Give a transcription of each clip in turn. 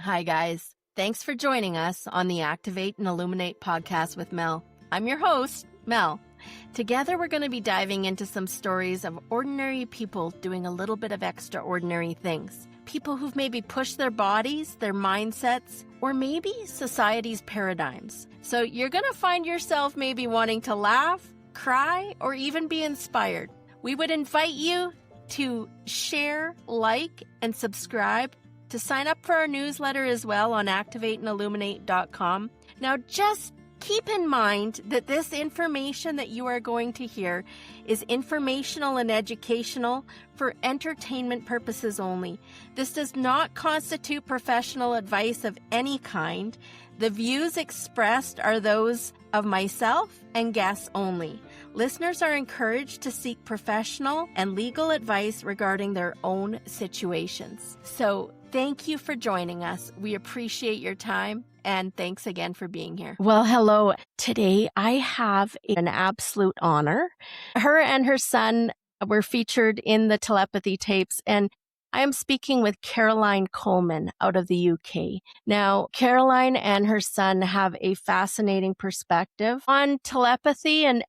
Hi, guys. Thanks for joining us on the Activate and Illuminate podcast with Mel. I'm your host, Mel. Together, we're going to be diving into some stories of ordinary people doing a little bit of extraordinary things. People who've maybe pushed their bodies, their mindsets, or maybe society's paradigms. So you're going to find yourself maybe wanting to laugh, cry, or even be inspired. We would invite you to share, like, and subscribe, to sign up for our newsletter as well on activateandilluminate.com. Now, just keep in mind that this information that you are going to hear is informational and educational for entertainment purposes only. This does not constitute professional advice of any kind. The views expressed are those of myself and guests only. Listeners are encouraged to seek professional and legal advice regarding their own situations. So, thank you for joining us. We appreciate your time, and thanks again for being here. Well, hello. Today, I have an absolute honor. Her and her son were featured in the Telepathy Tapes, and I am speaking with Caroline Coleman out of the UK. Now, Caroline and her son have a fascinating perspective on telepathy, and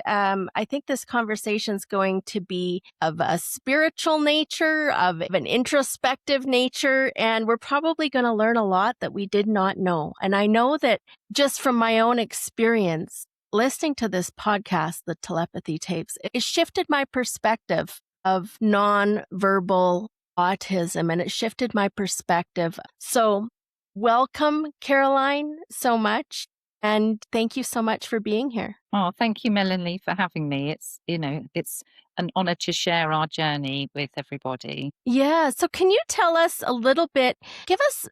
I think this conversation is going to be of a spiritual nature, of an introspective nature, and we're probably going to learn a lot that we did not know. And I know that just from my own experience, listening to this podcast, the Telepathy Tapes, it shifted my perspective of non-verbal autism, and it shifted my perspective. So welcome, Caroline, so much. And thank you so much for being here. Oh, thank you, Melanie, for having me. It's an honor to share our journey with everybody. Yeah. So can you tell us a little bit, give us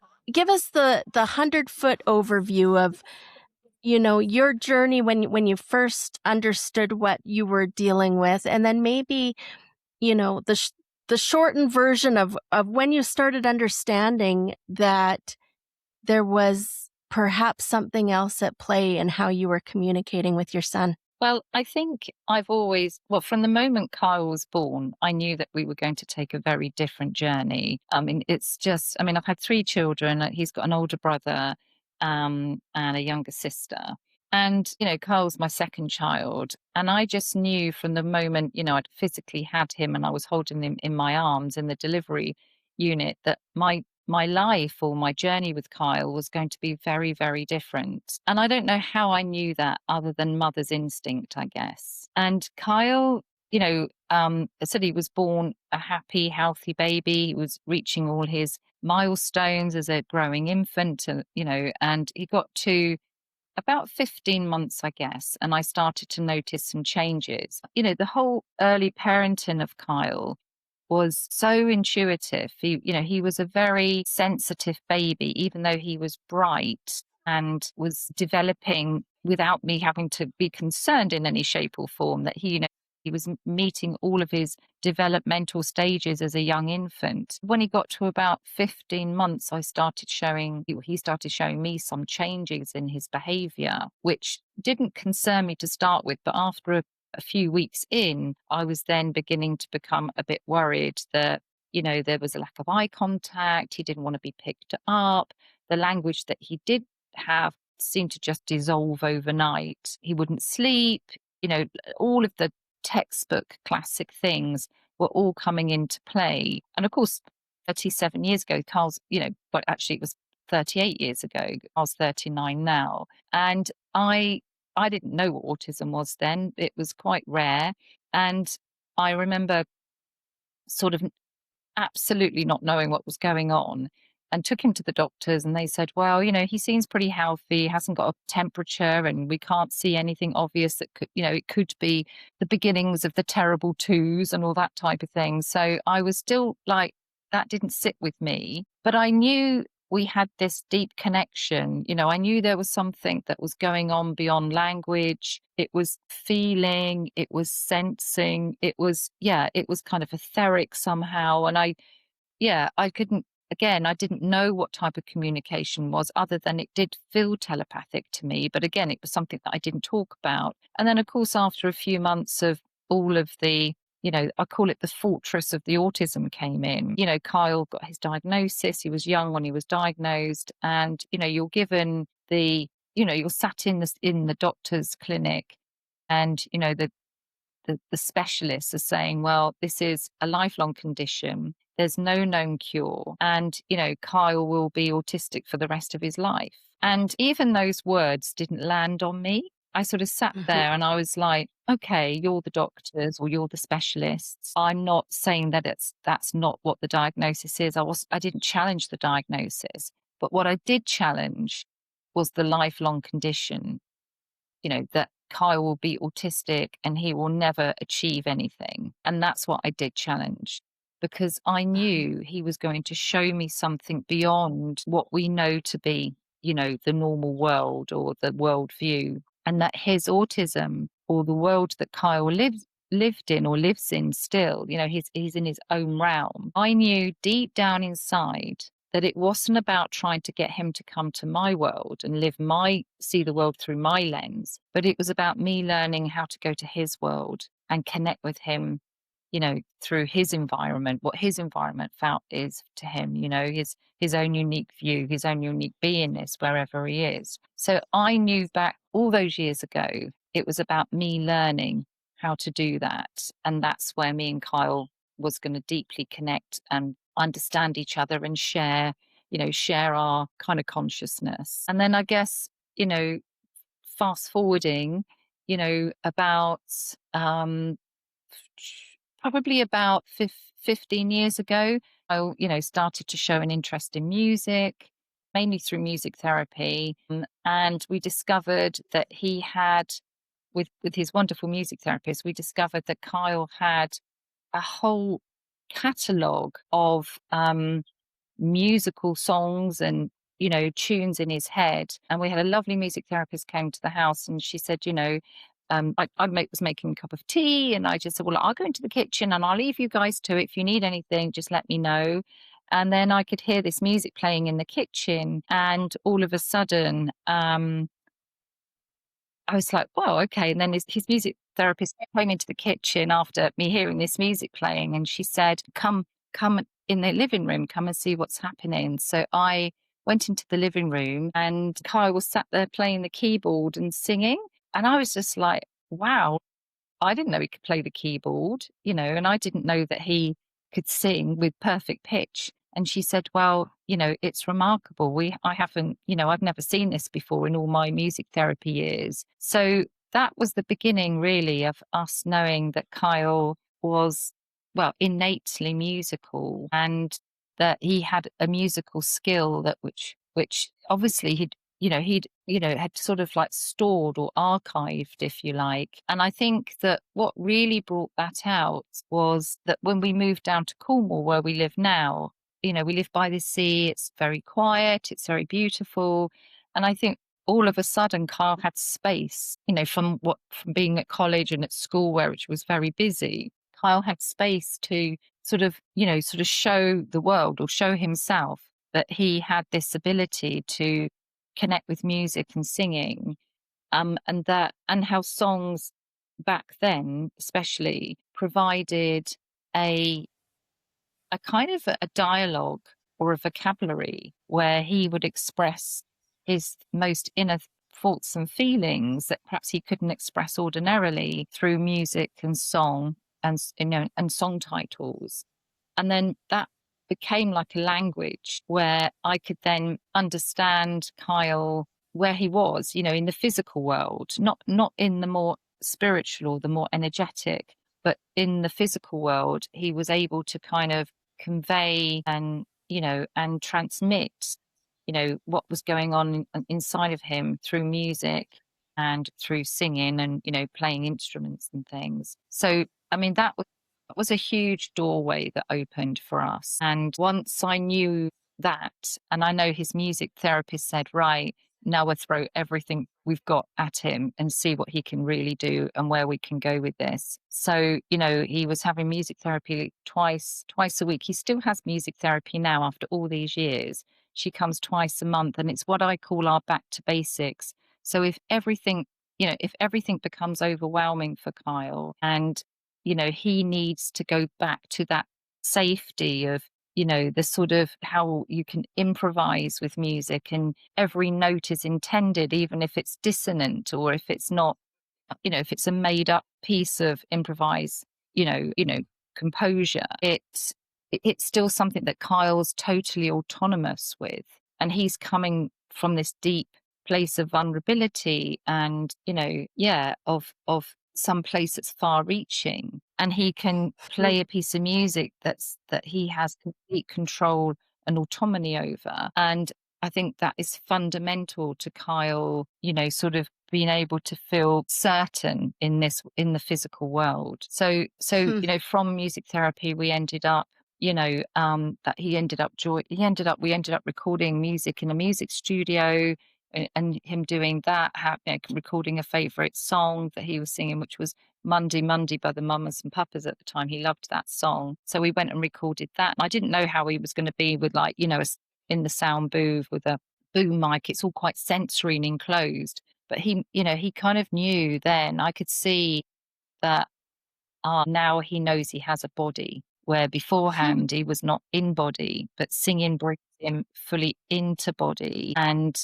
the 100-foot overview of, your journey when you first understood what you were dealing with, and then maybe the shortened version of when you started understanding that there was perhaps something else at play in how you were communicating with your son. Well, I think from the moment Kyle was born, I knew that we were going to take a very different journey. I've had 3 children. He's got an older brother and a younger sister. And, Carl's my second child. And I just knew from the moment, I'd physically had him and I was holding him in my arms in the delivery unit, that my life or my journey with Kyle was going to be very, very different. And I don't know how I knew that other than mother's instinct, I guess. And Kyle, said he was born a happy, healthy baby. He was reaching all his milestones as a growing infant, and he got to about 15 months, I guess, and I started to notice some changes. The whole early parenting of Kyle was so intuitive. He was a very sensitive baby, even though he was bright and was developing without me having to be concerned in any shape or form, that he was meeting all of his developmental stages as a young infant. When he got to about 15 months, he started showing me some changes in his behavior, which didn't concern me to start with. But after a few weeks in, I was then beginning to become a bit worried that, there was a lack of eye contact. He didn't want to be picked up. The language that he did have seemed to just dissolve overnight. He wouldn't sleep. All of the textbook classic things were all coming into play. And of course, 37 years ago, Carl's, but actually it was 38 years ago. I was 39 now. And I didn't know what autism was then. It was quite rare. And I remember sort of absolutely not knowing what was going on, and took him to the doctors, and they said, well, he seems pretty healthy, hasn't got a temperature, and we can't see anything obvious that could, it could be the beginnings of the terrible twos and all that type of thing. So I was still like, that didn't sit with me, but I knew we had this deep connection. I knew there was something that was going on beyond language. It was feeling, it was sensing, it was kind of etheric somehow. And I didn't know what type of communication was, other than it did feel telepathic to me. But again, it was something that I didn't talk about. And then, of course, after a few months of all of the, I call it the fortress of the autism came in. Kyle got his diagnosis. He was young when he was diagnosed, and you're given you're sat in the doctor's clinic, and the specialists are saying, well, this is a lifelong condition. There's no known cure. And, Kyle will be autistic for the rest of his life. And even those words didn't land on me. I sort of sat there and I was like, okay, you're the doctors or you're the specialists. I'm not saying that that's not what the diagnosis is. I didn't challenge the diagnosis. But what I did challenge was the lifelong condition, that Kyle will be autistic and he will never achieve anything. And that's what I did challenge, because I knew he was going to show me something beyond what we know to be, the normal world or the world view, and that his autism, or the world that Kyle lived in or lives in still, he's in his own realm. I knew deep down inside that it wasn't about trying to get him to come to my world and see the world through my lens, but it was about me learning how to go to his world and connect with him, through his environment, what his environment felt is to him, his own unique view, his own unique beingness wherever he is. So I knew back all those years ago, it was about me learning how to do that. And that's where me and Kyle was going to deeply connect and understand each other and share our kind of consciousness. And then I guess, fast forwarding, about probably about 15 years ago, I, started to show an interest in music, mainly through music therapy. And we discovered that he had, with his wonderful music therapist, we discovered that Kyle had a whole catalogue of musical songs and tunes in his head. And we had a lovely music therapist came to the house, and she said, was making a cup of tea, and I just said, well, I'll go into the kitchen and I'll leave you guys to it. If you need anything, just let me know. And then I could hear this music playing in the kitchen, and all of a sudden I was like, wow, okay. And then his music therapist came into the kitchen after me hearing this music playing, and she said, come in the living room, come and see what's happening. So I went into the living room, and Kyle was sat there playing the keyboard and singing. And I was just like, wow, I didn't know he could play the keyboard, and I didn't know that he could sing with perfect pitch. And she said, well, it's remarkable. I've never seen this before in all my music therapy years. So that was the beginning, really, of us knowing that Kyle was, well, innately musical, and that he had a musical skill that which obviously he'd had sort of like stored or archived, if you like. And I think that what really brought that out was that when we moved down to Cornwall, where we live now, we live by the sea, it's very quiet, it's very beautiful. And I think all of a sudden Kyle had space, from being at college and at school, which was very busy. Kyle had space to sort of show the world, or show himself, that he had this ability to connect with music and singing, and how songs back then especially provided a kind of a dialogue or a vocabulary where he would express his most inner thoughts and feelings that perhaps he couldn't express ordinarily through music and song, and and song titles. And then that became like a language where I could then understand Kyle where he was, in the physical world, not in the more spiritual, the more energetic, but in the physical world. He was able to kind of convey and transmit, what was going on inside of him through music and through singing and, playing instruments and things. So, I mean, that was a huge doorway that opened for us. And once I knew that, and I know his music therapist said, right, now we'll throw everything we've got at him and see what he can really do and where we can go with this. So, he was having music therapy twice a week. He still has music therapy now after all these years. She comes twice a month, and it's what I call our back to basics. So if everything becomes overwhelming for Kyle, and he needs to go back to that safety of, the sort of how you can improvise with music and every note is intended, even if it's dissonant or if it's not, if it's a made up piece of improvise, composure, it's still something that Kyle's totally autonomous with. And he's coming from this deep place of vulnerability and, of some place that's far reaching. And he can play a piece of music that he has complete control and autonomy over. And I think that is fundamental to Kyle, sort of being able to feel certain in the physical world. So, from music therapy, we ended up, that we ended up recording music in a music studio and him doing that, recording a favorite song that he was singing, which was Monday, Monday by the Mamas and Papas at the time. He loved that song. So we went and recorded that. And I didn't know how he was going to be with in the sound booth with a boom mic. It's all quite sensory and enclosed. But he kind of knew then. I could see that now he knows he has a body, where beforehand he was not in body, but singing brings him fully into body. And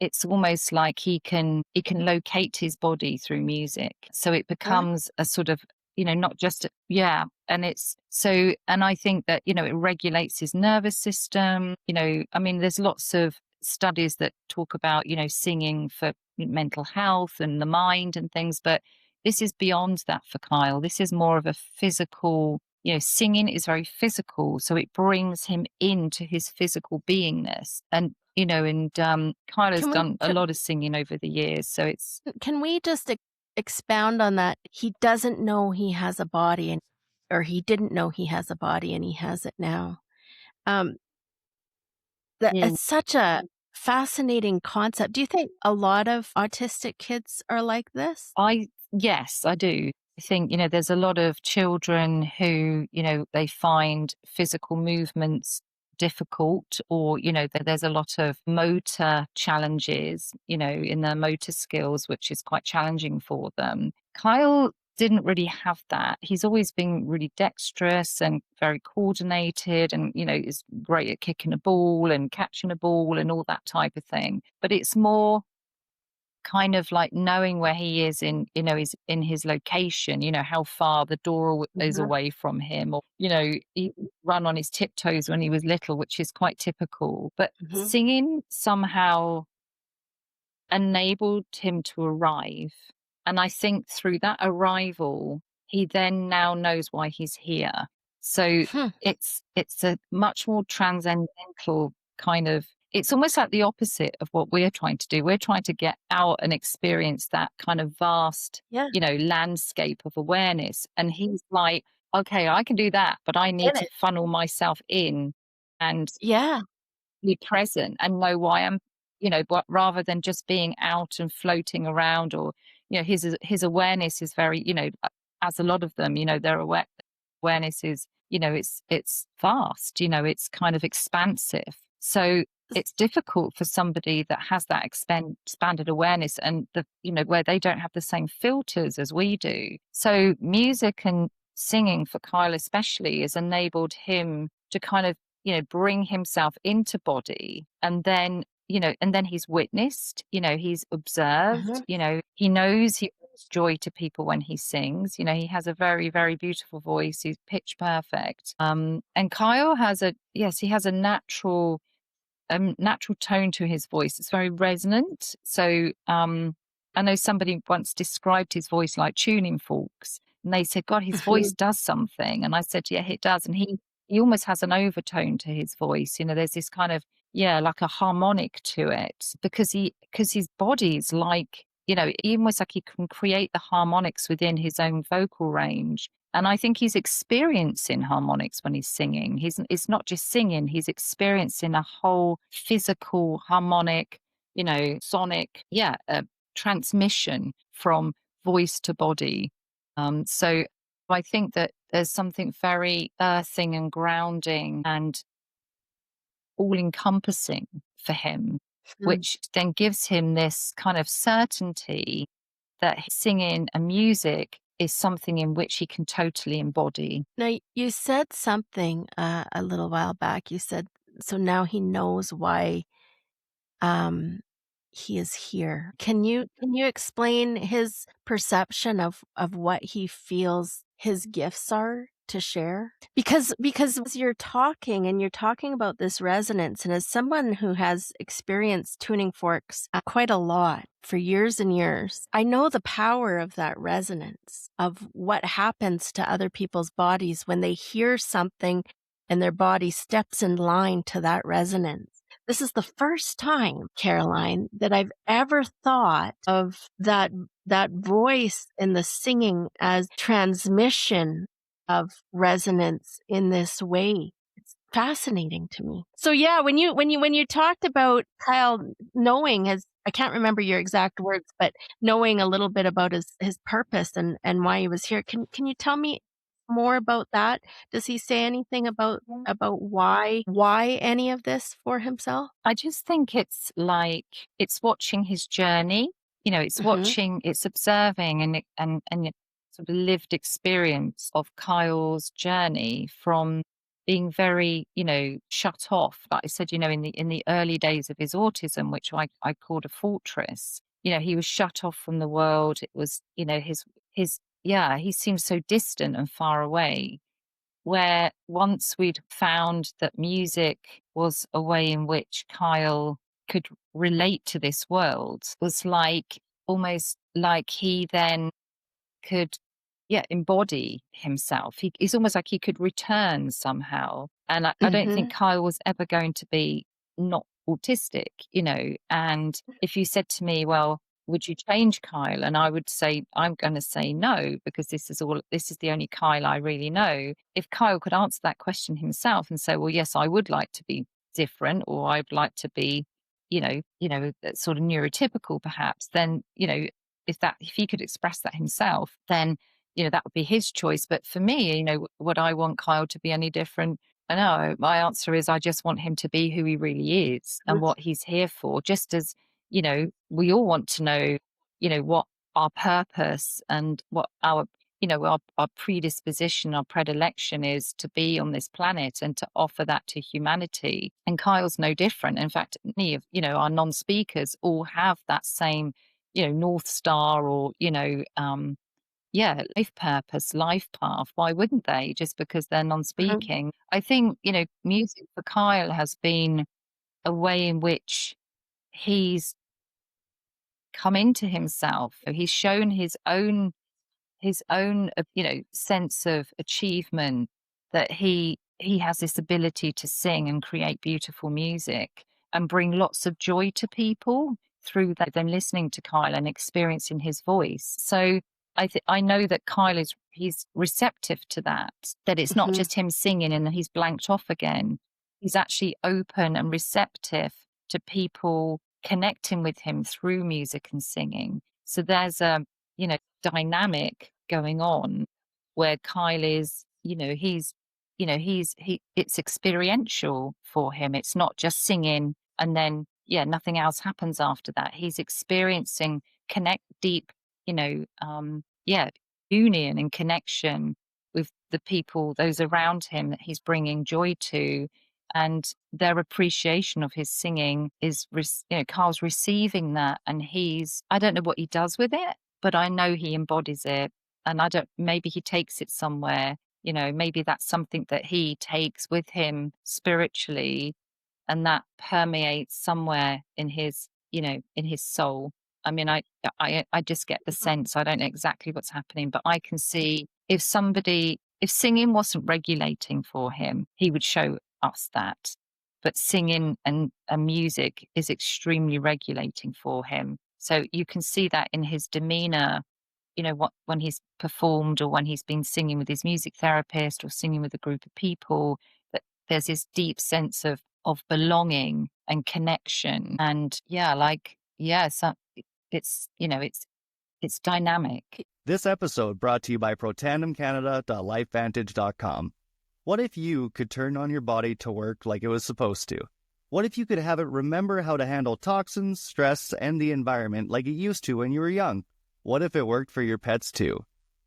it's almost like he can locate his body through music. So it becomes a sort of, not just, and it's so, and I think that, it regulates his nervous system. There's lots of studies that talk about, singing for mental health and the mind and things, but this is beyond that for Kyle. This is more of a physical, singing is very physical. So it brings him into his physical beingness. And Kyle has done a lot of singing over the years. So it's. Can we just expound on that? He doesn't know he has a body, or he didn't know he has a body, and he has it now. It's such a fascinating concept. Do you think a lot of autistic kids are like this? Yes, I do. I think, there's a lot of children who, they find physical movements difficult, or, there's a lot of motor challenges, in their motor skills, which is quite challenging for them. Kyle didn't really have that. He's always been really dexterous and very coordinated and, is great at kicking a ball and catching a ball and all that type of thing. But it's more kind of like knowing where he is is in his location, how far the door is away from him, or, he run on his tiptoes when he was little, which is quite typical. But singing somehow enabled him to arrive. And I think through that arrival, he then now knows why he's here. So it's a much more transcendental kind of, it's almost like the opposite of what we're trying to do. We're trying to get out and experience that kind of vast, landscape of awareness. And he's like, okay, I can do that, but I need to funnel myself in and be present and know why I'm, but rather than just being out and floating around, or, his awareness is very, as a lot of them, their awareness is, it's vast, it's kind of expansive. So it's difficult for somebody that has that expanded awareness and where they don't have the same filters as we do. So music and singing for Kyle especially has enabled him to kind of, bring himself into body, and then, he's witnessed, he's observed, he knows he brings joy to people when he sings. He has a very, very beautiful voice. He's pitch perfect. And Kyle has he has a natural tone to his voice. It's very resonant. So I know somebody once described his voice like tuning forks, and they said, God, his voice does something. And I said, yeah, it does. And he almost has an overtone to his voice. There's this kind of, like a harmonic to it, because his body's like, almost like he can create the harmonics within his own vocal range. And I think he's experiencing harmonics when he's singing. It's not just singing, he's experiencing a whole physical harmonic, sonic, transmission from voice to body. So I think that there's something very earthing and grounding and all-encompassing for him, which then gives him this kind of certainty that singing and music is something in which he can totally embody. Now, you said something a little while back. You said, so now he knows why um, he is here. Can you explain his perception of what he feels his gifts are to share? Because as you're talking and you're talking about this resonance, and as someone who has experienced tuning forks quite a lot for years and years, I know the power of that resonance, of what happens to other people's bodies when they hear something and their body steps in line to that resonance. This is the first time, Caroline, that I've ever thought of that voice in the singing as transmission of resonance in this way. It's fascinating to me. So yeah, when you talked about Kyle knowing his, I can't remember your exact words, but knowing a little bit about his purpose and why he was here. Can you tell me more about that? Does he say anything about why any of this for himself? I just think it's like, it's watching his journey, it's Mhm. watching, it's observing and it sort of lived experience of Kyle's journey from being very, shut off. Like I said, in the early days of his autism, which I called a fortress, he was shut off from the world. It was, his he seemed so distant and far away, where once we'd found that music was a way in which Kyle could relate to this world, was like almost like he then could, embody himself. It's almost like he could return somehow. And I don't think Mhm. Kyle was ever going to be not autistic, And if you said to me, well, would you change Kyle? And I would say, I'm going to say no, because this is the only Kyle I really know. If Kyle could answer that question himself and say, well, yes, I would like to be different, or I'd like to be, sort of neurotypical perhaps, then, if he could express that himself, then, that would be his choice. But for me, would I want Kyle to be any different? I know my answer is I just want him to be who he really is and what he's here for. Just as, we all want to know, what our purpose and what our predisposition, our predilection is to be on this planet and to offer that to humanity. And Kyle's no different. In fact, many of, our non-speakers all have that same, North Star or, life purpose, life path. Why wouldn't they? Just because they're Mhm. non-speaking. I think, music for Kyle has been a way in which he's come into himself. He's shown his own sense of achievement, that he has this ability to sing and create beautiful music and bring lots of joy to people through them listening to Kyle and experiencing his voice. So I know that he's receptive to that it's not Mhm. just him singing and then he's blanked off again. He's actually open and receptive to people connecting with him through music and singing. So there's a, dynamic going on where Kyle is, it's experiential for him. It's not just singing and then, nothing else happens after that. He's experiencing deep, you know, um, yeah, union and connection with the people, those around him that he's bringing joy to. And their appreciation of his singing is, Carl's receiving that. And I don't know what he does with it, but I know he embodies it. And maybe he takes it somewhere, maybe that's something that he takes with him spiritually and that permeates somewhere in his, in his soul. I mean, I just get the sense, I don't know exactly what's happening, but I can see if singing wasn't regulating for him, he would show us that. But singing and music is extremely regulating for him. So you can see that in his demeanor, when he's performed or when he's been singing with his music therapist or singing with a group of people, that there's this deep sense of belonging and connection. And so it's dynamic. This episode brought to you by protandemcanada.lifevantage.com. What if you could turn on your body to work like it was supposed to? What if you could have it remember how to handle toxins, stress, and the environment like it used to when you were young? What if it worked for your pets too?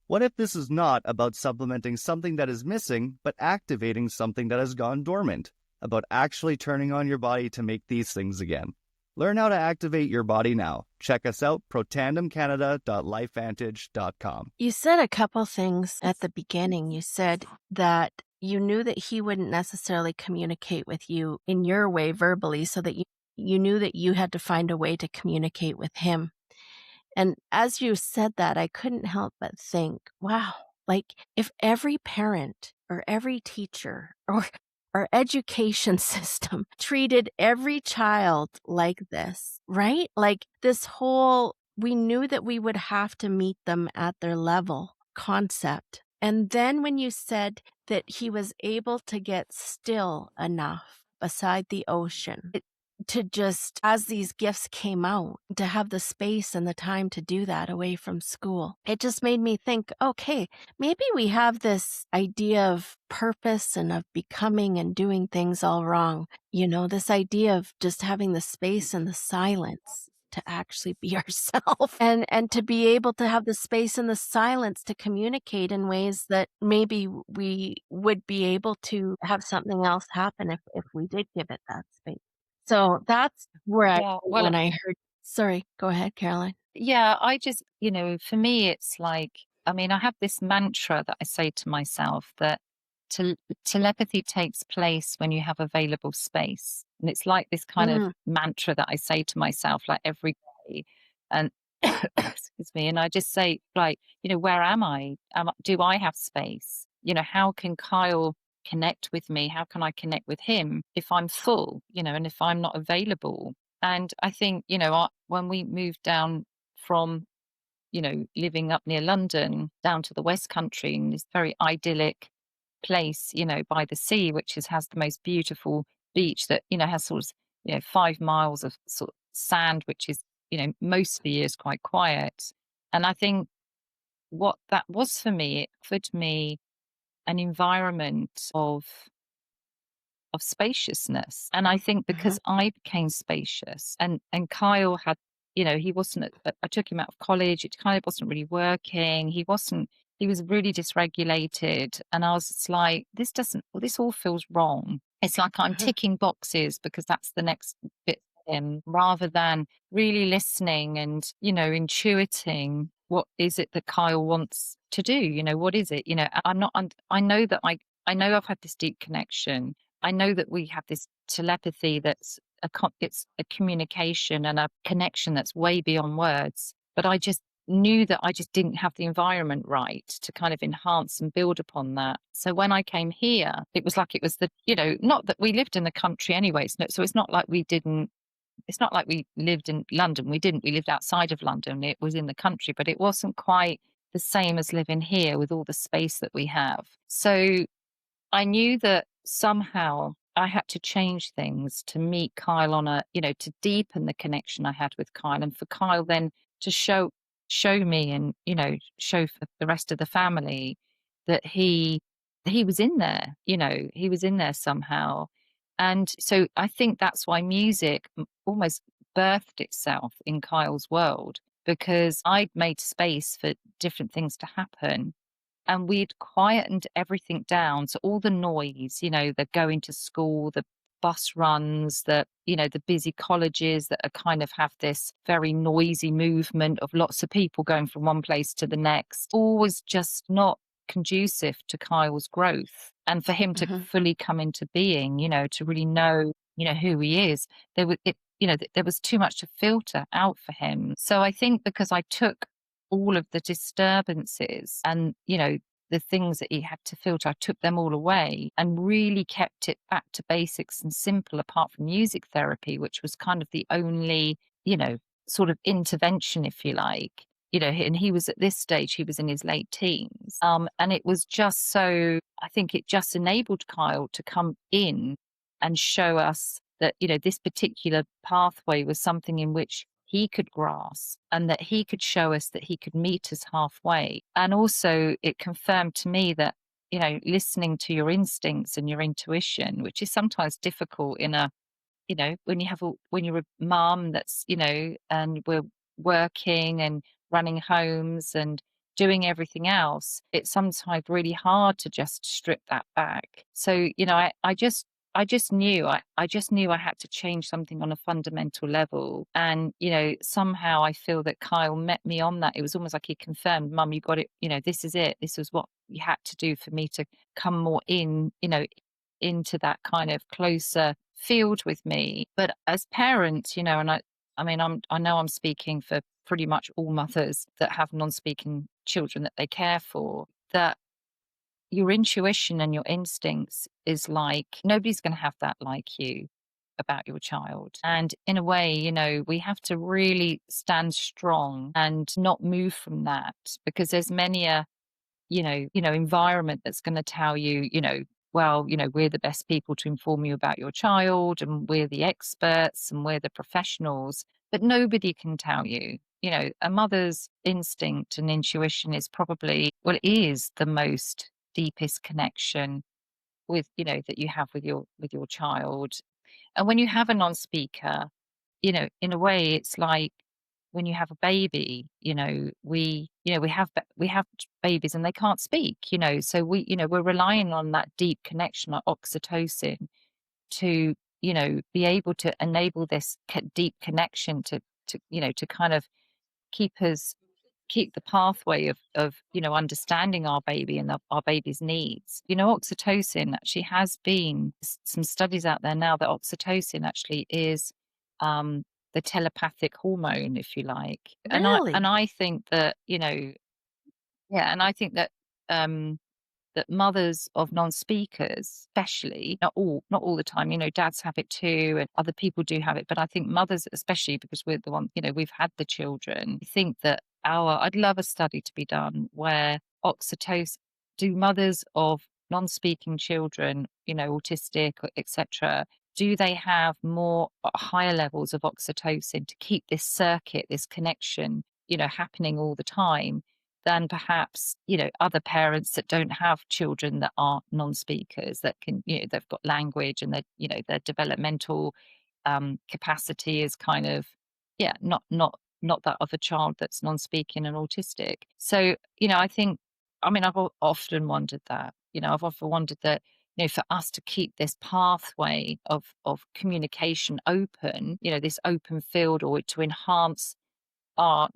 What if this is not about supplementing something that is missing, but activating something that has gone dormant? About actually turning on your body to make these things again. Learn how to activate your body now. Check us out, protandemcanada.lifevantage.com. You said a couple things at the beginning. You said that you knew that he wouldn't necessarily communicate with you in your way verbally, so that you knew that you had to find a way to communicate with him. And as you said that, I couldn't help but think, wow, like if every parent or every teacher or our education system treated every child like this, right? Like this whole, we knew that we would have to meet them at their level concept. And then when you said that he was able to get still enough beside the ocean, to just, as these gifts came out, to have the space and the time to do that away from school, it just made me think, okay, maybe we have this idea of purpose and of becoming and doing things all wrong. You know, this idea of just having the space and the silence to actually be ourselves, and to be able to have the space and the silence to communicate in ways that maybe we would be able to have something else happen if we did give it that space. So that's where I, Yeah. Well, when I heard, sorry, go ahead, Caroline. yeah, I just, for me, it's like, I mean, I have this mantra that I say to myself that telepathy takes place when you have available space. And it's like this kind of mantra that I say to myself like every day. And excuse me, and I just say, like, where am I? Do I have space? How can Kyle connect with me? How can I connect with him if I'm full, and if I'm not available? And I think, when we moved down from, living up near London down to the West Country in this very idyllic place, by the sea, which has the most beautiful beach that, has sort of, 5 miles of sort of sand, which is, most of the year is quite quiet. And I think what that was for me, it offered me an environment of spaciousness. And I think because I became spacious and Kyle had, he wasn't, I took him out of college. It kind of wasn't really working. He was really dysregulated. And I was just like, this all feels wrong. It's like I'm ticking boxes because that's the next bit for him rather than really listening and, intuiting what is it that Kyle wants to do? What is it? I know that I know I've had this deep connection. I know that we have this telepathy that's it's a communication and a connection that's way beyond words. But I just knew that I just didn't have the environment right to kind of enhance and build upon that. So when I came here, it was like it was not that we lived in the country anyway. So it's not like we didn't. It's not like we lived in London. We didn't. We lived outside of London. It was in the country, but it wasn't quite the same as living here with all the space that we have. So I knew that somehow I had to change things to meet Kyle on to deepen the connection I had with Kyle, and for Kyle then to show me and, show for the rest of the family that he was in there, he was in there somehow. And so I think that's why music almost birthed itself in Kyle's world, because I'd made space for different things to happen. And we'd quietened everything down. So all the noise, the going to school, the bus runs, the busy colleges that are kind of have this very noisy movement of lots of people going from one place to the next, all was just not conducive to Kyle's growth. And for him to fully come into being, to really know, who he is, there was too much to filter out for him. So I think because I took all of the disturbances and, the things that he had to filter, I took them all away and really kept it back to basics and simple, apart from music therapy, which was kind of the only, sort of intervention, if you like. And he was at this stage, he was in his late teens. And it was just so, I think it just enabled Kyle to come in and show us that, this particular pathway was something in which he could grasp, and that he could show us that he could meet us halfway. And also it confirmed to me that, listening to your instincts and your intuition, which is sometimes difficult in a, when you're a mom that's, and we're working and running homes and, doing everything else, it's sometimes really hard to just strip that back. So, I just knew I had to change something on a fundamental level. And, somehow I feel that Kyle met me on that. It was almost like he confirmed, Mum, you got it, this is it. This was what you had to do for me to come more into that kind of closer field with me. But as parents, and I know I'm speaking for pretty much all mothers that have non-speaking children that they care for, that your intuition and your instincts is like nobody's going to have that like you about your child. And in a way, we have to really stand strong and not move from that, because there's many a environment that's going to tell you, well, we're the best people to inform you about your child, and we're the experts and we're the professionals, but nobody can tell you. A mother's instinct and intuition is probably, well, it is the most deepest connection with, that you have with your child. And when you have a non-speaker, in a way, it's like when you have a baby, we have babies and they can't speak, so we're relying on that deep connection, like oxytocin, to, be able to enable this deep connection to kind of keep us keep the pathway of understanding our baby and our baby's needs. Oxytocin actually has been some studies out there now that oxytocin actually is the telepathic hormone, if you like. Really? And I think that, yeah, and I think that mothers of non-speakers, especially, not all the time, dads have it too, and other people do have it, but I think mothers, especially because we're the one, we've had the children, I think that I'd love a study to be done where oxytocin, do mothers of non-speaking children, autistic, etc., do they have more higher levels of oxytocin to keep this circuit, this connection, happening all the time, than perhaps, other parents that don't have children that are non-speakers, that can, they've got language and their developmental capacity is kind of, yeah, not that of a child that's non-speaking and autistic. So, I've often wondered that, I've often wondered that, for us to keep this pathway of communication open, this open field, or to enhance our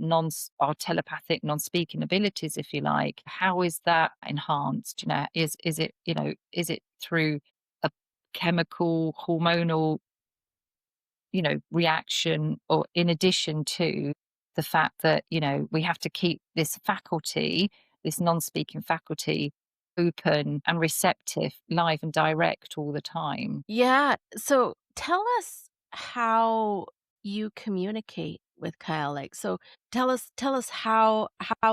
telepathic non-speaking abilities, if you like, how is that enhanced? Is it through a chemical hormonal reaction, or in addition to the fact that we have to keep this faculty, this non-speaking faculty, open and receptive, live and direct all the time? Yeah. So tell us how you communicate with Kyle. Like, so tell us how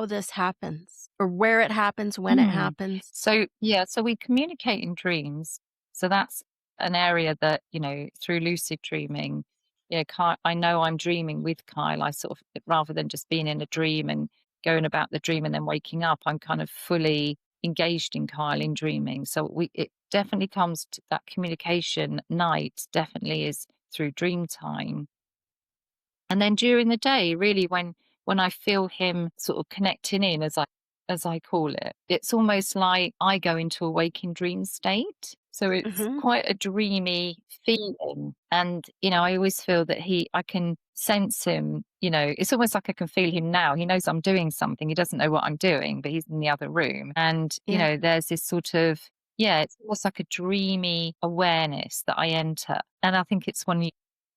this happens, or where it happens, when it Mm. happens. So yeah, so we communicate in dreams. So that's an area that, through lucid dreaming, Kyle, I know I'm dreaming with Kyle. I sort of, rather than just being in a dream and going about the dream and then waking up, I'm kind of fully engaged in Kyle in dreaming. So it definitely comes to that communication at night, definitely is through dream time. And then during the day, really, when I feel him sort of connecting in, as I call it, it's almost like I go into a waking dream state. So it's Hmm. quite a dreamy feeling. And, I always feel that I can sense him, it's almost like I can feel him now. He knows I'm doing something. He doesn't know what I'm doing, but he's in the other room. And, Yeah. there's this sort of, yeah, it's almost like a dreamy awareness that I enter. And I think it's when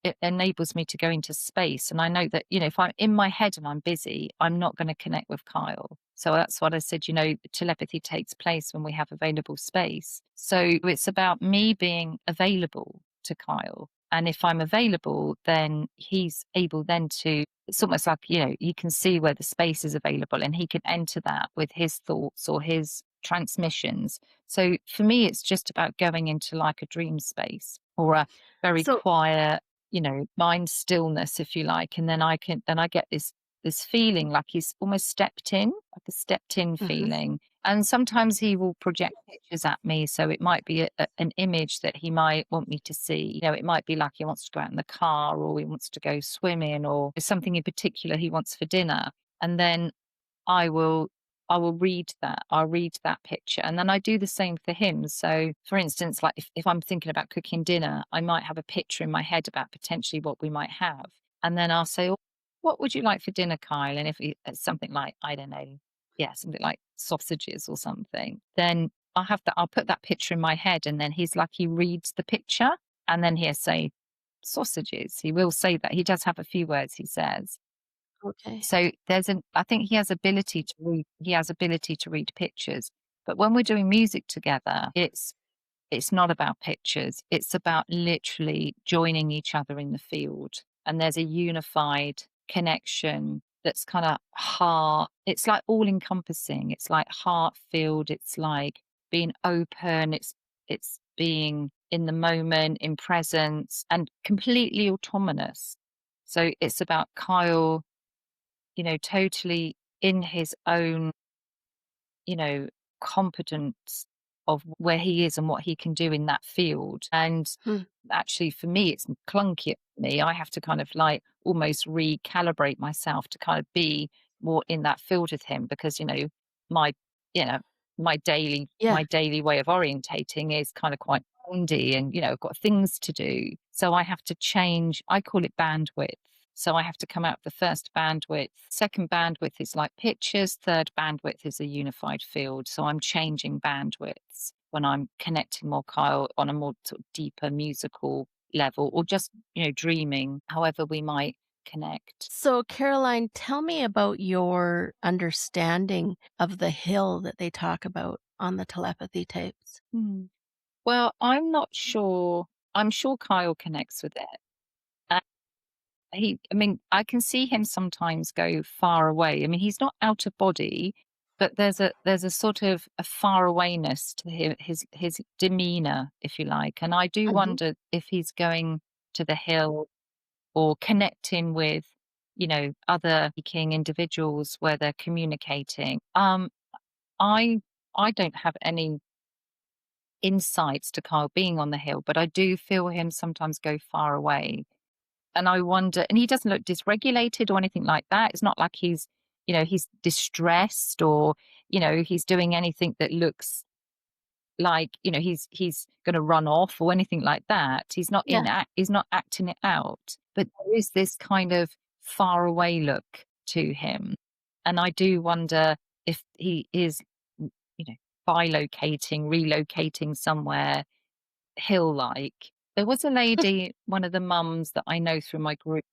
it enables me to go into space. And I know that, if I'm in my head and I'm busy, I'm not going to connect with Kyle. So that's what I said, telepathy takes place when we have available space. So it's about me being available to Kyle. And if I'm available, then he's able then to, it's almost like, you can see where the space is available and he can enter that with his thoughts or his transmissions. So for me, it's just about going into like a dream space, or a very So quiet, mind stillness, if you like. And then I get this feeling like he's almost stepped in, like a stepped in mhm. feeling. And sometimes he will project pictures at me. So it might be an image that he might want me to see. It might be like he wants to go out in the car, or he wants to go swimming, or something in particular he wants for dinner. And then I will I will read that. I'll read that picture. And then I do the same for him. So, for instance, like if I'm thinking about cooking dinner, I might have a picture in my head about potentially what we might have. And then I'll say, oh, what would you like for dinner, Kyle? And if it's something like, I don't know, yeah, something like sausages or something, then I'll put that picture in my head. And then he's like, he reads the picture and then he'll say sausages. He will say that. He does have a few words he says. Okay. So I think he has ability to read pictures. But when we're doing music together, it's not about pictures. It's about literally joining each other in the field. And there's a unified connection that's kind of heart. It's like all encompassing. It's like heart filled. It's like being open. It's being in the moment, in presence, and completely autonomous. So it's about Kyle, totally in his own, competence of where he is and what he can do in that field. And Hmm. actually, for me, it's clunky for me. I have to kind of like almost recalibrate myself to kind of be more in that field with him because, my, you know, Yeah. my daily way of orientating is kind of quite windy and, I've got things to do. So I have to change, I call it bandwidth. So I have to come out the first bandwidth. Second bandwidth is like pictures. Third bandwidth is a unified field. So I'm changing bandwidths when I'm connecting more Kyle on a more sort of deeper musical level or just, dreaming, however we might connect. So, Caroline, tell me about your understanding of the hill that they talk about on the telepathy tapes. Hmm. Well, I'm not sure. I'm sure Kyle connects with it. I mean, I can see him sometimes go far away. I mean, he's not out of body, but there's a sort of a far awayness to his demeanor, if you like. And I do Mhm. wonder if he's going to the hill or connecting with, other speaking individuals where they're communicating. I I don't have any insights to Kyle being on the hill, but I do feel him sometimes go far away. And I wonder, and he doesn't look dysregulated or anything like that. It's not like he's distressed or, he's doing anything that looks like, he's going to run off or anything like that. Yeah. He's not acting it out, but there is this kind of far away look to him. And I do wonder if he is, you know, relocating somewhere hill like. There was a lady, one of the mums that I know through my group,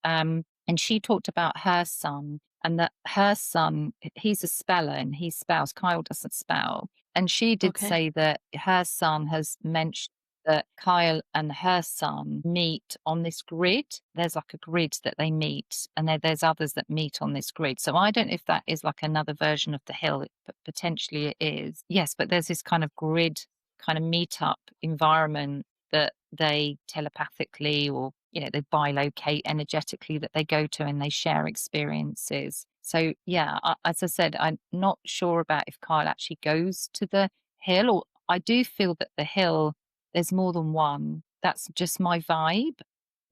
and she talked about her son and that her son, he's a speller and he spells. Kyle doesn't spell. And she did Okay. say that her son has mentioned that Kyle and her son meet on this grid. There's like a grid that they meet, and there's others that meet on this grid. So I don't know if that is like another version of the hill, but potentially it is. Yes, but there's this kind of grid kind of meetup environment that they telepathically or they bilocate energetically that they go to and they share experiences. So yeah, as I said, I'm not sure about if Kyle actually goes to the hill, or I do feel that the hill, there's more than one. That's just my vibe,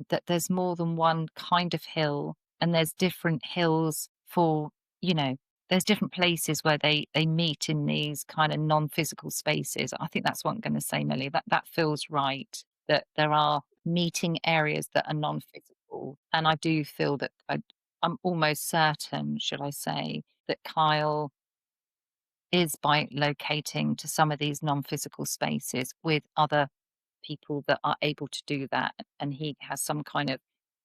that there's more than one kind of hill and there's different hills for, you know, there's different places where they meet in these kind of non-physical spaces. I think that's what I'm going to say, Millie. That feels right. That there are meeting areas that are non-physical, and I do feel that I'm almost certain, should I say, that Kyle is by locating to some of these non-physical spaces with other people that are able to do that, and he has some kind of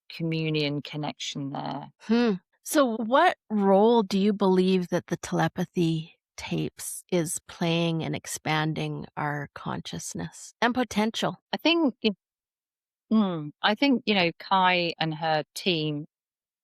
communion connection there. Hmm. So, what role do you believe that the telepathy tapes is playing in expanding our consciousness and potential? I think, Kai and her team,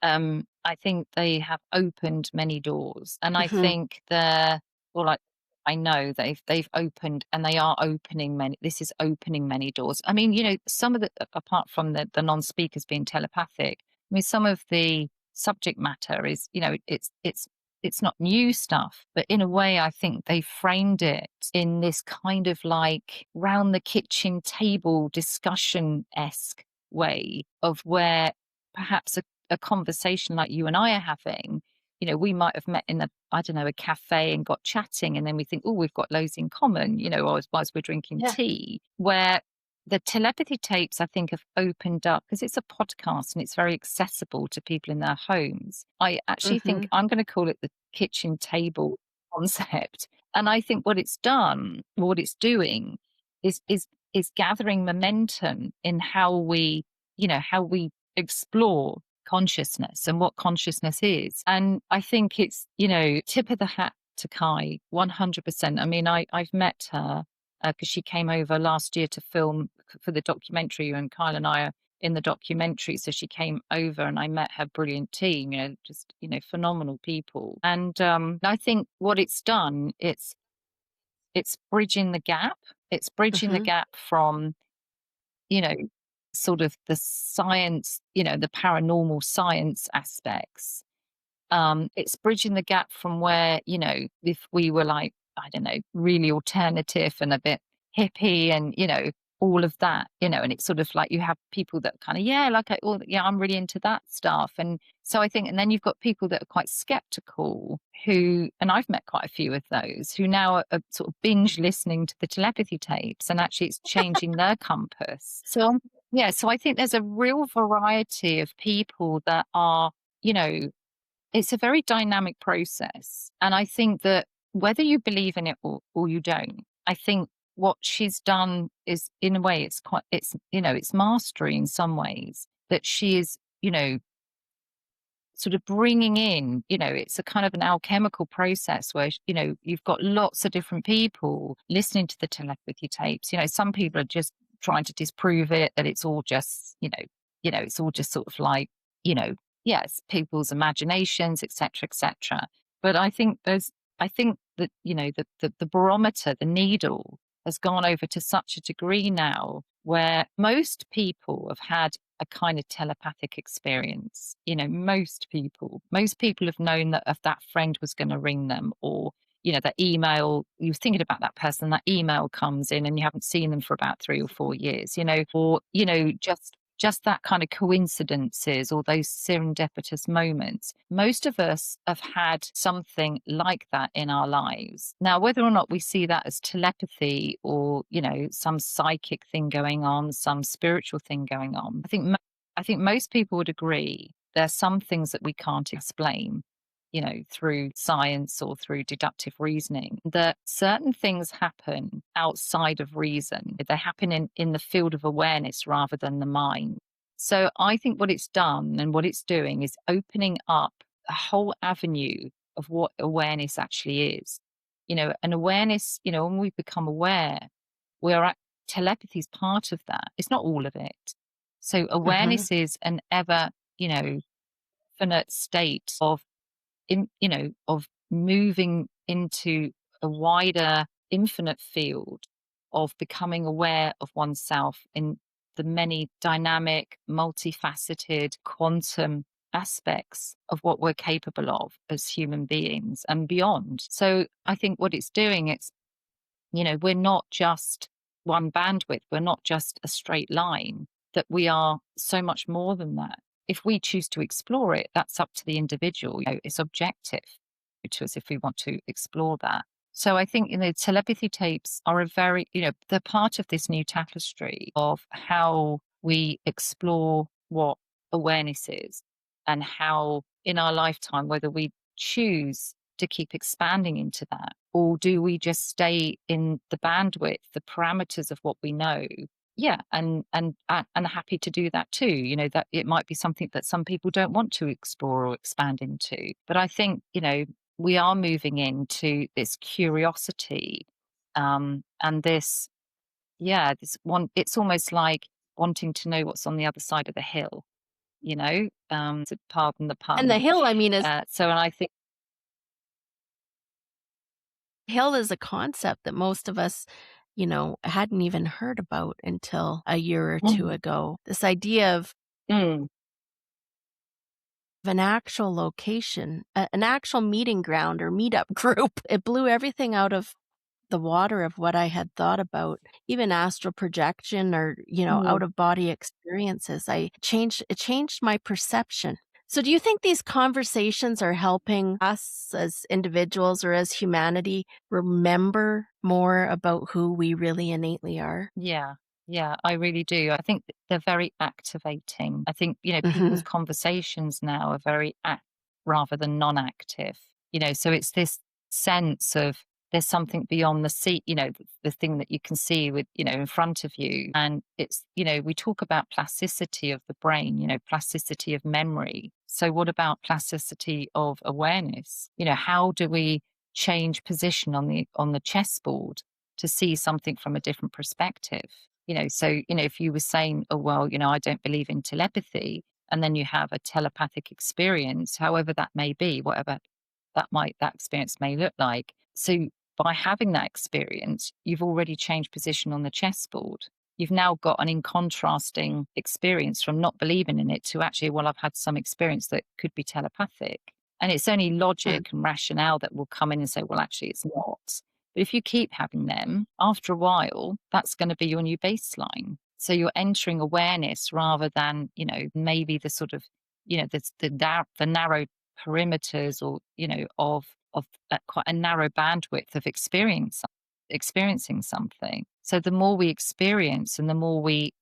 I think they have opened many doors, and I Hmm. think well, like I know they've opened, and they are opening many. This is opening many doors. I mean, some of the apart from the non-speakers being telepathic, I mean, some of the subject matter is, it's not new stuff, but in a way, I think they framed it in this kind of like round the kitchen table discussion esque way of where perhaps a conversation like you and I are having, you know, we might have met in a cafe and got chatting, and then we think, oh, we've got loads in common, you know, whilst we're drinking Yeah. tea. Where the telepathy tapes, I think, have opened up because it's a podcast and it's very accessible to people in their homes. I actually think I'm going to call it the kitchen table concept. And I think what it's done, what it's doing, is gathering momentum in how we, you know, how we explore consciousness and what consciousness is. And I think it's, you know, tip of the hat to Kai, 100%. I mean, I've met her because she came over last year to film for the documentary, and Kyle and I are in the documentary. So she came over and I met her brilliant team, you know, just, you know, phenomenal people. And I think what it's done, it's bridging the gap. It's bridging the gap from, you know, sort of the science, you know, the paranormal science aspects. It's bridging the gap from where, you know, if we were like, I don't know, really alternative and a bit hippie and, you know, all of that, you know, and it's sort of like you have people that kind of, yeah, like, yeah, I'm really into that stuff. And so I think, and then you've got people that are quite skeptical who, and I've met quite a few of those who now are sort of binge listening to the telepathy tapes, and actually it's changing their compass. So, yeah, so I think there's a real variety of people that are, you know, it's a very dynamic process. And I think that whether you believe in it or you don't, I think what she's done is, in a way, it's, you know, it's mastery in some ways, that she is, you know, sort of bringing in, you know, it's a kind of an alchemical process where, you know, you've got lots of different people listening to the telepathy tapes. You know, some people are just trying to disprove it, that it's all just, it's all just sort of like, you know, yes, people's imaginations, etc., etc. But I think that, you know, the barometer, the needle has gone over to such a degree now where most people have had a kind of telepathic experience. You know, most people have known that if that friend was going to ring them, or, you know, that email, you're thinking about that person, that email comes in and you haven't seen them for about 3 or 4 years, you know, or, you know, just that kind of coincidences or those serendipitous moments. Most of us have had something like that in our lives. Now, whether or not we see that as telepathy or, you know, some psychic thing going on, some spiritual thing going on, I think most people would agree there are some things that we can't explain, you know, through science or through deductive reasoning, that certain things happen outside of reason. They happen in the field of awareness rather than the mind. So I think what it's done and what it's doing is opening up a whole avenue of what awareness actually is. You know, an awareness, you know, when we become aware, telepathy is part of that. It's not all of it. So awareness is an ever, you know, infinite state of of moving into a wider, infinite field of becoming aware of oneself in the many dynamic, multifaceted, quantum aspects of what we're capable of as human beings and beyond. So I think what it's doing, it's, you know, we're not just one bandwidth, we're not just a straight line, that we are so much more than that. If we choose to explore it, that's up to the individual. You know, it's objective to us if we want to explore that. So I think, you know, telepathy tapes are a very, you know, they're part of this new tapestry of how we explore what awareness is, and how in our lifetime, whether we choose to keep expanding into that, or do we just stay in the bandwidth, the parameters of what we know? Yeah, and happy to do that too. You know, that it might be something that some people don't want to explore or expand into. But I think, you know, we are moving into this curiosity, and this, yeah, this one. It's almost like wanting to know what's on the other side of the hill. You know, to pardon the And the pun. hill, I mean, is And I think, hill is a concept that most of us, you know, hadn't even heard about until a year or two ago. This idea of mm, an actual location, an actual meeting ground or meetup group. It blew everything out of the water of what I had thought about, even astral projection or, you know, out mm, of body experiences. It changed my perception. So do you think these conversations are helping us as individuals or as humanity remember more about who we really innately are? Yeah. Yeah, I really do. I think they're very activating. I think, people's Mhm. conversations now are very rather than non-active. So it's this sense of there's something beyond the seat, the thing that you can see with, in front of you. And it's, we talk about plasticity of the brain, plasticity of memory. So what about plasticity of awareness? How do we change position on the chessboard to see something from a different perspective? So, if you were saying, oh, well, I don't believe in telepathy, and then you have a telepathic experience, however that may be, whatever that experience may look like. So by having that experience, you've already changed position on the chessboard. You've now got an in contrasting experience from not believing in it to actually, well, I've had some experience that could be telepathic. And it's only Mm. logic and rationale that will come in and say, well, actually, it's not. But if you keep having them, after a while, that's going to be your new baseline. So you're entering awareness rather than, maybe the sort of, the narrow perimeters or, of quite a narrow bandwidth of experiencing something. So the more we experience and the more we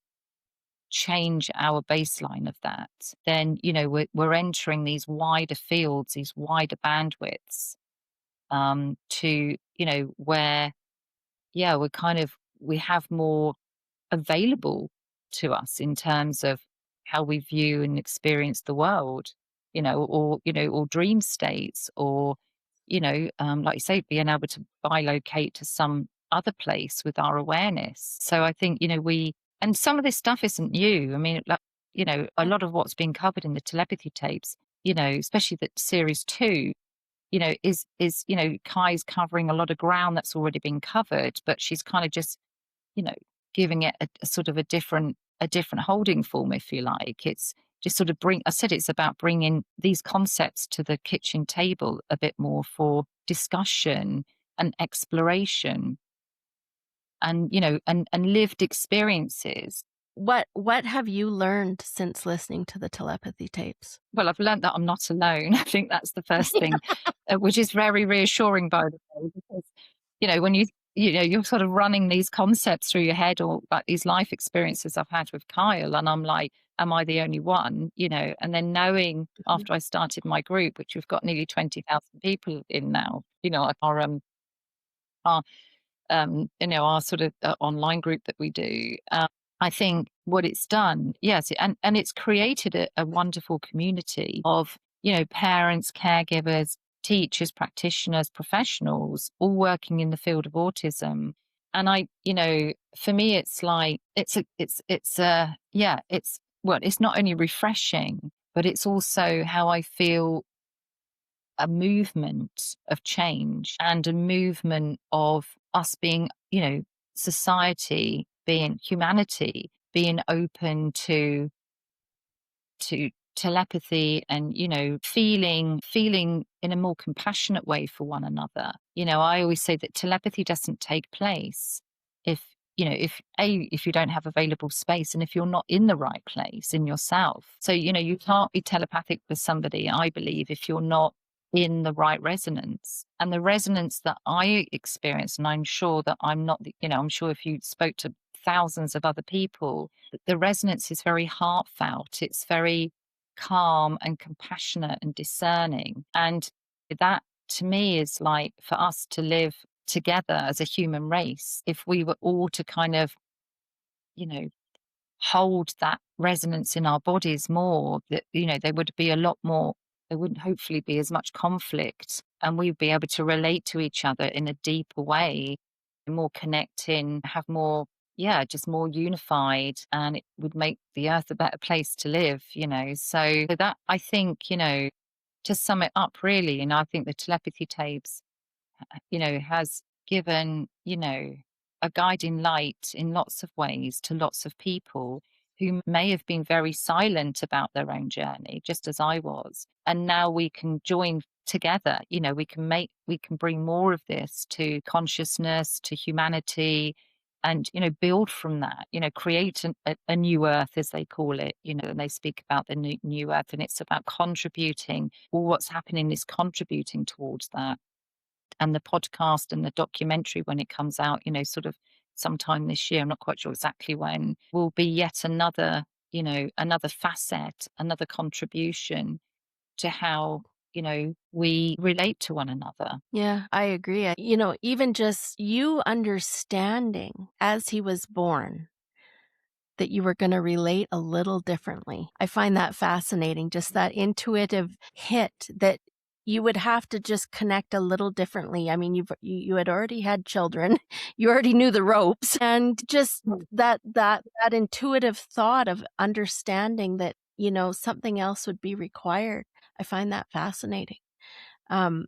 change our baseline of that, then, we're entering these wider fields, these wider bandwidths, to, where yeah, we have more available to us in terms of how we view and experience the world, or dream states, or, like you say, being able to bilocate to some other place with our awareness. So I think, and some of this stuff isn't new. I mean, like, a lot of what's being covered in the telepathy tapes, especially the series 2, Kai's covering a lot of ground that's already been covered, but she's kind of just, you know, giving it a sort of a different holding form, if you like. It's just sort of I said it's about bringing these concepts to the kitchen table a bit more for discussion and exploration and, and lived experiences. What have you learned since listening to the telepathy tapes? Well, I've learned that I'm not alone. I think that's the first thing, which is very reassuring, by the way, because, when you're sort of running these concepts through your head, or like these life experiences I've had with Kyle, and I'm like, am I the only one? And then knowing Mhm. after I started my group, which we've got nearly 20,000 people in now, our our sort of online group that we do. I think what it's done, yes, and it's created a wonderful community of, parents, caregivers, teachers, practitioners, professionals, all working in the field of autism. And for me, it's like, it's not only refreshing, but it's also how I feel a movement of change and a movement of us being, society, being humanity, being open to telepathy and, feeling in a more compassionate way for one another. I always say that telepathy doesn't take place if, if you don't have available space and if you're not in the right place in yourself. So, you can't be telepathic with somebody, I believe, if you're not in the right resonance. And the resonance that I experience, and I'm sure that I'm not, I'm sure if you spoke to thousands of other people, the resonance is very heartfelt. It's very calm and compassionate and discerning. And that, to me, is like for us to live together as a human race. If we were all to kind of, you know, hold that resonance in our bodies more, that, there would be a lot more, there wouldn't hopefully be as much conflict, and we'd be able to relate to each other in a deeper way, more connecting, have more, yeah, just more unified, and it would make the earth a better place to live, So that, I think, to sum it up really, and I think the telepathy tapes, has given, a guiding light in lots of ways to lots of people who may have been very silent about their own journey, just as I was. And now we can join together, we can bring more of this to consciousness, to humanity, and, build from that, create a new earth, as they call it, and they speak about the new earth, and it's about contributing. Well, what's happening is contributing towards that. And the podcast and the documentary, when it comes out, sort of sometime this year, I'm not quite sure exactly when, will be yet another, another facet, another contribution to how, we relate to one another. Yeah, I agree. Even just you understanding as he was born that you were going to relate a little differently. I find that fascinating, just that intuitive hit that you would have to just connect a little differently. I mean, you had already had children, you already knew the ropes, and just that intuitive thought of understanding that, something else would be required. I find that fascinating. Um,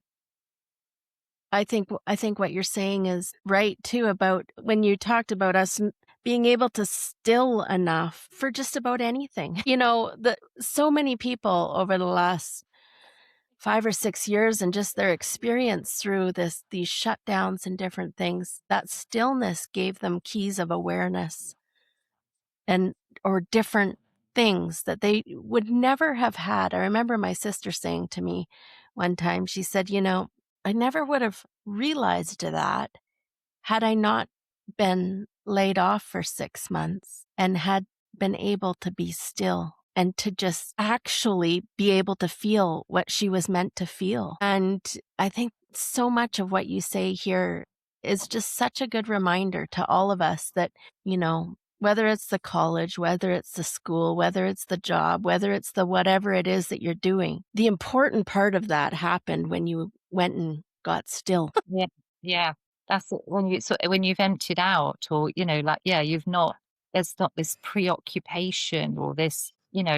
I think what you're saying is right too, about when you talked about us being able to still enough for just about anything. So many people over the last 5 or 6 years, and just their experience through these shutdowns and different things, that stillness gave them keys of awareness and or different things that they would never have had. I remember my sister saying to me one time, she said, I never would have realized that had I not been laid off for 6 months and had been able to be still and to just actually be able to feel what she was meant to feel. And I think so much of what you say here is just such a good reminder to all of us that, whether it's the college, whether it's the school, whether it's the job, whether it's the whatever it is that you're doing, the important part of that happened when you went and got still. Yeah. Yeah. That's it. When you've emptied out, or, you've not, there's not this preoccupation or this,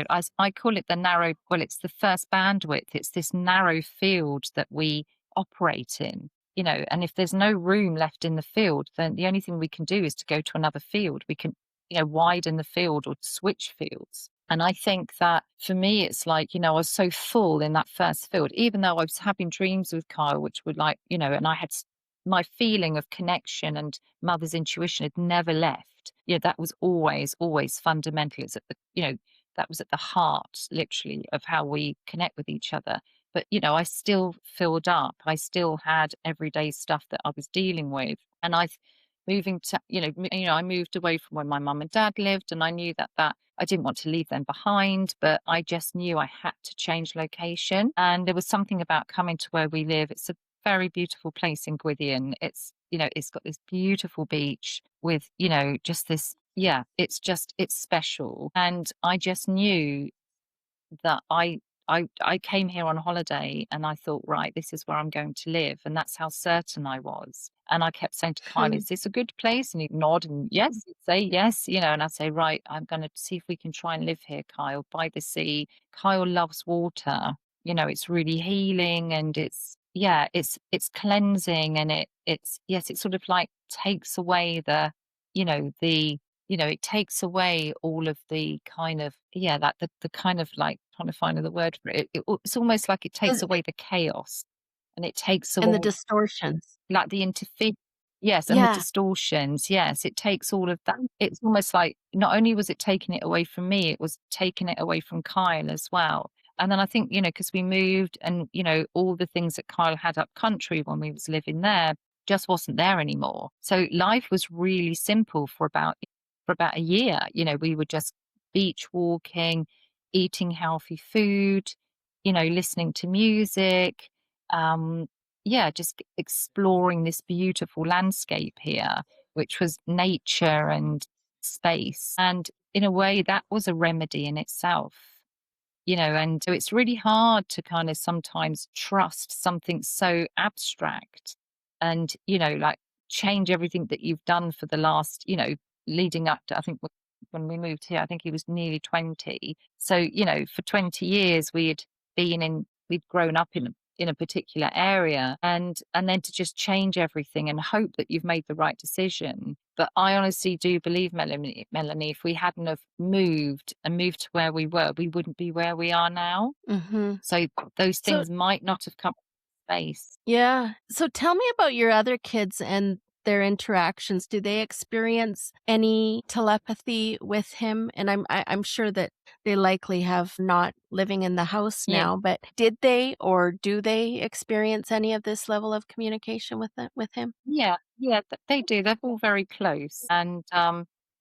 as I call it, it's the first bandwidth. It's this narrow field that we operate in, and if there's no room left in the field, then the only thing we can do is to go to another field. We can, widen the field or switch fields. And I think that for me, it's like, I was so full in that first field, even though I was having dreams with Kyle, which were like, and I had my feeling of connection and mother's intuition had never left. That was always, always fundamental. It's at the, that was at the heart, literally, of how we connect with each other. But, I still filled up. I still had everyday stuff that I was dealing with. And moving to, I moved away from where my mum and dad lived, and I knew that I didn't want to leave them behind, but I just knew I had to change location. And there was something about coming to where we live. It's a very beautiful place in Gwydion. It's, it's got this beautiful beach with, just this, it's special. And I just knew that I came here on holiday, and I thought, right, this is where I'm going to live. And that's how certain I was. And I kept saying to Kyle, is this a good place? And he'd nod and yes, he'd say yes, and I'd say, right, I'm going to see if we can try and live here, Kyle, by the sea. Kyle loves water. It's really healing, and it's cleansing, and it sort of like takes away it takes away all of the kind of, like the kind of, like, trying to find the word for it. It's almost like it takes away the chaos, and it takes And the away distortions. like the yes, and the Yeah. distortions. Yes, it takes all of that. It's almost like not only was it taking it away from me, it was taking it away from Kyle as well. And then I think, because we moved, and, all the things that Kyle had up country when we was living there just wasn't there anymore. So life was really simple for about a year. We were just beach walking, eating healthy food, listening to music, just exploring this beautiful landscape here, which was nature and space. And in a way, that was a remedy in itself. And so it's really hard to kind of sometimes trust something so abstract and, like, change everything that you've done for the last, leading up to, I think when we moved here, I think he was nearly 20. So, for 20 years we'd grown up in a particular area, and then to just change everything and hope that you've made the right decision. But I honestly do believe, Melanie, if we hadn't have moved to where we were, we wouldn't be where we are now. Mm-hmm. So those So things might not have come to space. yeah. So tell me about your other kids and their interactions, do they experience any telepathy with him? And I'm sure that they likely have not living in the house Yeah. now, but did they or do they experience any of this level of communication with him? Yeah, yeah, they do. They're all very close. And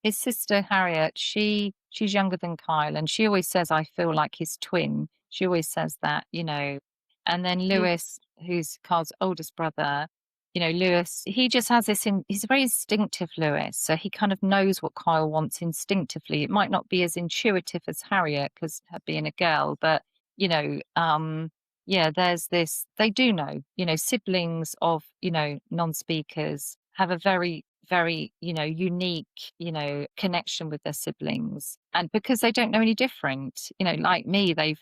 his sister Harriet, she's younger than Kyle, and she always says, "I feel like his twin." She always says that, you know. And then Mm. Lewis, who's Kyle's oldest brother, you know, Lewis, he just has this. He's very instinctive, Lewis. So he kind of knows what Kyle wants instinctively. It might not be as intuitive as Harriet, because her being a girl, but you know, yeah, there's this, they do know, you know, siblings of, you know, non-speakers have a very, very, you know, unique, you know, connection with their siblings. And because they don't know any different, you know, like me, they've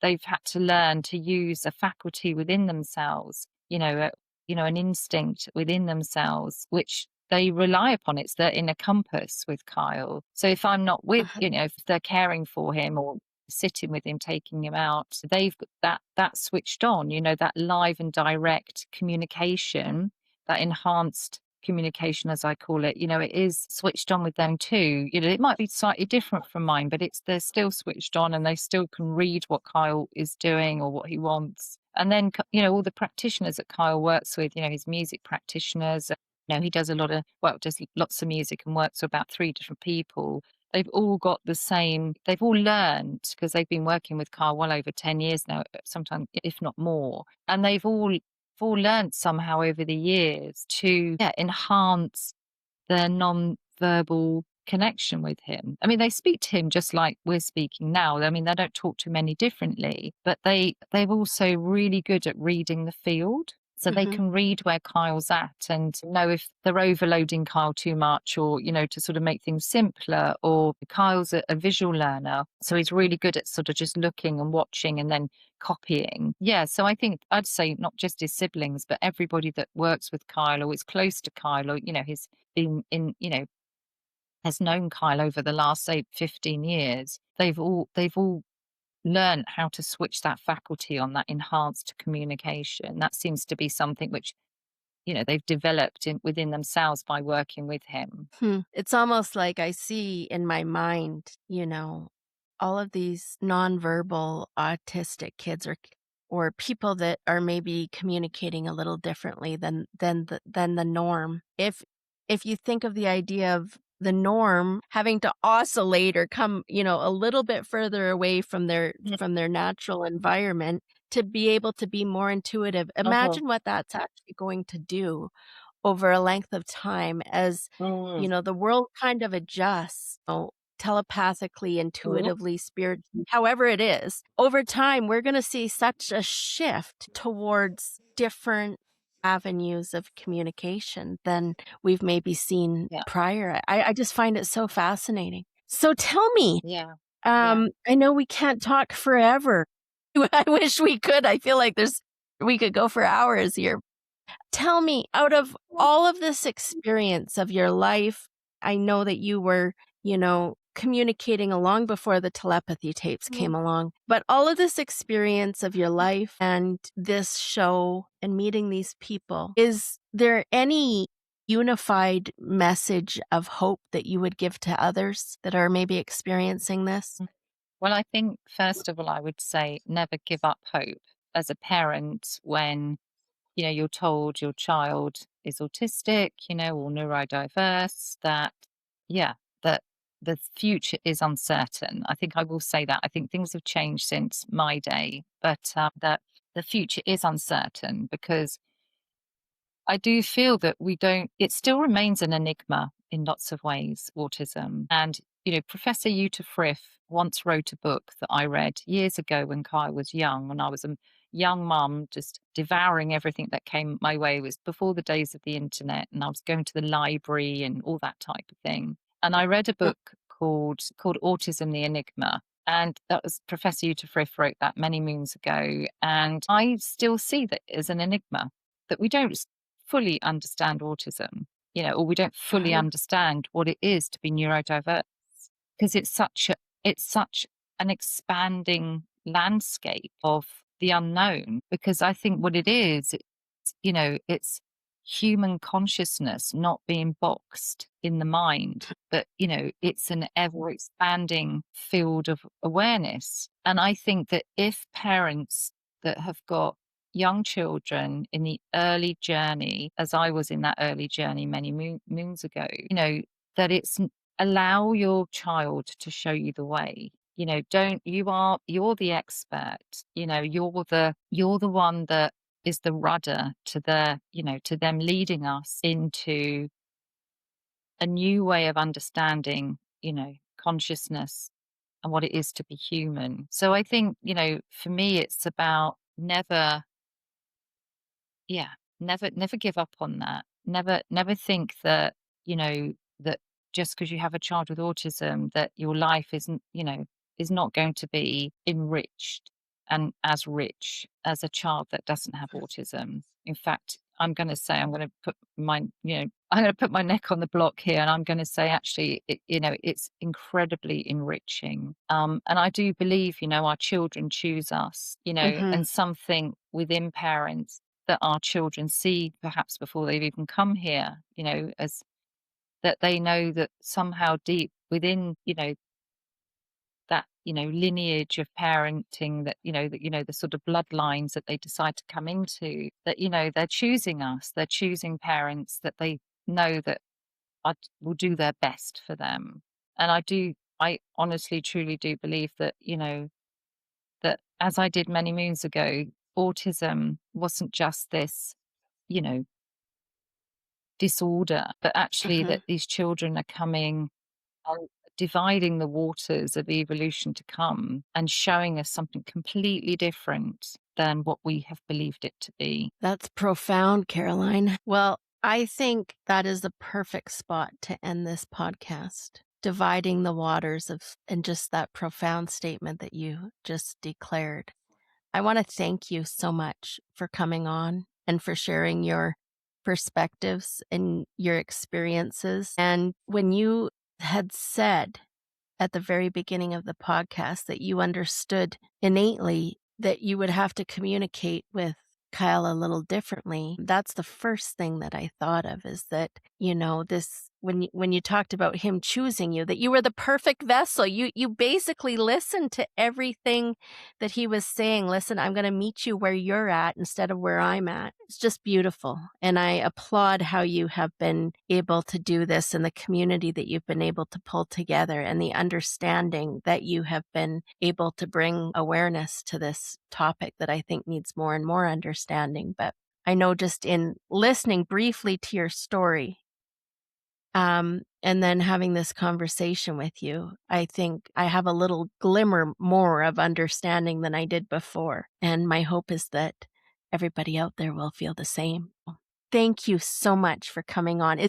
had to learn to use a faculty within themselves, you know, an instinct within themselves, which they rely upon. It's their inner compass with Kyle. So if I'm not with, Uh-huh. you know, if they're caring for him or sitting with him, taking him out, they've got that switched on, you know, that live and direct communication, that enhanced communication, as I call it, you know, it is switched on with them too. You know, it might be slightly different from mine, but they're still switched on, and they still can read what Kyle is doing or what he wants. And then, you know, all the practitioners that Kyle works with, you know, his music practitioners, you know, he does does lots of music and works with about 3 different people. They've all got the same, they've all learned, because they've been working with Kyle well over 10 years now, sometimes, if not more. And they've all learned somehow over the years to enhance their non-verbal connection with him. I mean, they speak to him just like we're speaking now. I mean, they don't talk to him any differently, but they're also really good at reading the field. So they Mhm. can read where Kyle's at and know if they're overloading Kyle too much, or, you know, to sort of make things simpler. Or Kyle's a visual learner, so he's really good at sort of just looking and watching and then copying. Yeah, so I think I'd say not just his siblings, but everybody that works with Kyle or is close to Kyle, or, you know, his been in, you know, has known Kyle over the last, say, 15 years, they've all learned how to switch that faculty on, that enhanced communication. That seems to be something which, you know, they've developed within themselves by working with him. It's almost like I see in my mind, you know, all of these nonverbal autistic kids or people that are maybe communicating a little differently than the norm. If you think of the idea of the norm having to oscillate or come, you know, a little bit further away Mm. from their natural environment to be able to be more intuitive. Uh-huh. Imagine what that's actually going to do over a length of time as, you Mm. know, the world kind of adjusts, telepathically, Mm. intuitively, spiritually, however it is. Over time, we're going to see such a shift towards different avenues of communication than we've maybe seen Yeah, prior. I just find it so fascinating. So tell me, yeah, yeah. I know we can't talk forever. I wish we could. I feel like we could go for hours here. Tell me, out of all of this experience of your life, I know that you were, you know, communicating along before the telepathy tapes came along, but all of this experience of your life and this show and meeting these people, is there any unified message of hope that you would give to others that are maybe experiencing this? Well, I think, first of all, I would say never give up hope as a parent when, you know, you're told your child is autistic, you know, or neurodiverse, that, yeah, that the future is uncertain. I think I will say that. I think things have changed since my day, but that the future is uncertain, because I do feel that it still remains an enigma in lots of ways, autism. And, you know, Professor Uta Frith once wrote a book that I read years ago when Kai was young, when I was a young mum, just devouring everything that came my way. It was before the days of the internet, and I was going to the library and all that type of thing. And I read a book called Autism, the Enigma. And that was Professor Uta Frith wrote that many moons ago. And I still see that as an enigma, that we don't fully understand autism, you know, or we don't fully Uh-huh. understand what it is to be neurodiverse, because it's such an expanding landscape of the unknown. Because I think what it is, it's, you know, it's human consciousness not being boxed in the mind, but, it's an ever expanding field of awareness. And I think that if parents that have got young children in the early journey, as I was in that early journey many moons ago, that allow your child to show you the way. You're the expert, you're the one that is the rudder to to them leading us into a new way of understanding, consciousness and what it is to be human. So I think, for me, it's about never give up on that. Never think that, that just because you have a child with autism, that your life is not going to be enriched and as rich as a child that doesn't have autism. In fact, I'm going to put my neck on the block here, and I'm going to say, actually, it's incredibly enriching. And I do believe, our children choose us, and something within parents that our children see perhaps before they've even come here, as that they know that somehow deep within, that, lineage of parenting, that, the sort of bloodlines that they decide to come into, that, they're choosing us, they're choosing parents that they know that will do their best for them. And I honestly, truly do believe that, that as I did many moons ago, autism wasn't just this, disorder, but actually that these children are coming and dividing the waters of evolution to come and showing us something completely different than what we have believed it to be. That's profound, Caroline. Well, I think that is the perfect spot to end this podcast. Dividing the waters and just that profound statement that you just declared. I want to thank you so much for coming on and for sharing your perspectives and your experiences. And when you had said at the very beginning of the podcast that you understood innately that you would have to communicate with Kyle a little differently, that's the first thing that I thought of, is that, this, when you talked about him choosing you, that you were the perfect vessel. You basically listened to everything that he was saying. Listen, I'm going to meet you where you're at instead of where I'm at. It's just beautiful. And I applaud how you have been able to do this, and the community that you've been able to pull together, and the understanding that you have been able to bring awareness to this topic that I think needs more and more understanding. But I know, just in listening briefly to your story, and then having this conversation with you, I think I have a little glimmer more of understanding than I did before. And my hope is that everybody out there will feel the same. Thank you so much for coming on.